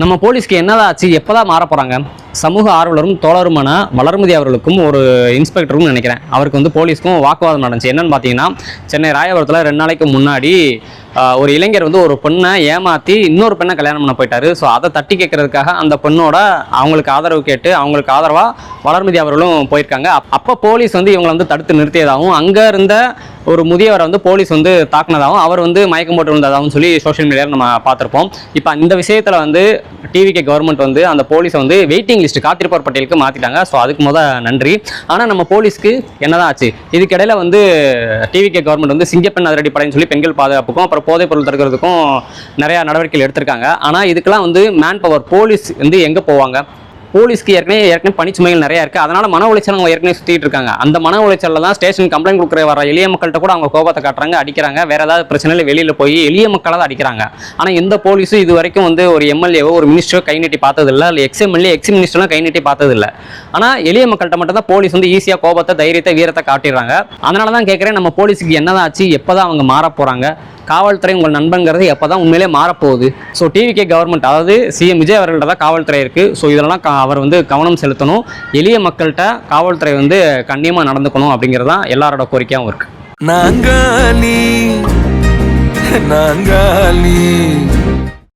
நம்ம போலீஸ்க்கு என்னதான் ஆச்சு, எப்போதான் மாற போகிறாங்க? சமூக ஆர்வலரும் தோழருமான வளர்மதி அவர்களுக்கும் ஒரு இன்ஸ்பெக்டருக்கும் நினைக்கிறேன், அவருக்கு வந்து போலீஸ்க்கும் வாக்குவாதம் நடந்துச்சு. என்னன்னு பார்த்தீங்கன்னா, சென்னை ராயபுரத்தில் 2 நாளைக்கு முன்னாடி ஒரு இளைஞர் வந்து ஒரு பெண்ணை ஏமாற்றி இன்னொரு பெண்ணை கல்யாணம் பண்ண போயிட்டாரு. ஸோ அதை தட்டி கேட்கறதுக்காக அந்த பெண்ணோட அவங்களுக்கு ஆதரவு கேட்டு அவங்களுக்கு ஆதரவாக வளர்மதி அவர்களும் போயிருக்காங்க. அப்போ போலீஸ் வந்து இவங்களை வந்து தடுத்து நிறுத்தியதாகவும், அங்கே இருந்த ஒரு முதியவரை வந்து போலீஸ் வந்து தாக்குனதாகவும், அவர் வந்து மயக்கம் போட்டு விழுந்ததாகவும் சொல்லி சோஷியல் மீடியாவில் நம்ம பார்த்துருப்போம். இப்போ இந்த விஷயத்தில் வந்து டிவிகே கவர்மெண்ட் வந்து அந்த போலீஸை வந்து வெயிட்டிங் லிஸ்ட் காத்திருப்போர் பட்டியலுக்கு மாற்றிட்டாங்க. ஸோ அதுக்கு நன்றி. ஆனால் நம்ம போலீஸ்க்கு என்னதான் ஆச்சு? இதுக்கிடையில் வந்து டிவிகே கவர்மெண்ட் வந்து சிங்கப்பெண் அதிரடிப்படைன்னு சொல்லி பெண்கள் பாதுகாப்புக்கும் அப்புறம் போதைப் பொருள் தடுக்கிறதுக்கும் நிறையா நடவடிக்கைகள் எடுத்திருக்காங்க. ஆனால் இதுக்கெல்லாம் வந்து மேன் பவர் போலீஸ் வந்து எங்கே போவாங்க? போலீஸ்க்கு ஏற்கனவே பணிச்சுமைகள் நிறையா இருக்குது. அதனால் மன உளைச்சல் அவங்க ஏற்கனவே சுற்றிட்டு இருக்காங்க. அந்த மன உளைச்சலில் தான் ஸ்டேஷன் கம்ப்ளைண்ட் கொடுக்குற வர எளிய மக்கள்கிட்ட கூட அவங்க கோபத்தை காட்டுறாங்க, அடிக்கிறாங்க. வேறு ஏதாவது பிரச்சனையில் வெளியில் போய் எளிய மக்களை தான் அடிக்கிறாங்க. ஆனால் எந்த போலீஸும் இது வரைக்கும் வந்து ஒரு எம்எல்ஏவோ ஒரு மினிஸ்டரோ கை நீட்டி பார்த்ததில்லை, இல்லை எக்ஸ்எம்எல்ஏ மினிஸ்டர்லாம் கை நீட்டி பார்த்ததில்லை. ஆனால் எளிய மக்கள்கிட்ட மட்டும் தான் போலீஸ் வந்து ஈஸியாக கோபத்தை, தைரியத்தை, வீரத்தை காட்டிடுறாங்க. அதனால தான் கேட்குறேன், நம்ம போலீஸுக்கு என்னதான் ஆச்சு? எப்போ தான் அவங்க மாற போகிறாங்க? காவல்துறை உங்கள் நண்பன்கிறது எப்போ தான் உண்மையிலே மாறப்போகுது? ஸோ டிவிகே கவர்மெண்ட், அதாவது சிஎம் விஜய் அவர்கள்ட்ட தான் காவல்துறை இருக்குது. ஸோ இதெல்லாம் அவர் வந்து கவனம் செலுத்தணும். எளிய மக்கள்கிட்ட காவல்துறை வந்து கண்ணியமாக நடந்துக்கணும் அப்படிங்கிறது தான் எல்லாரோட கோரிக்கையாகவும் இருக்குது. நாங்காலி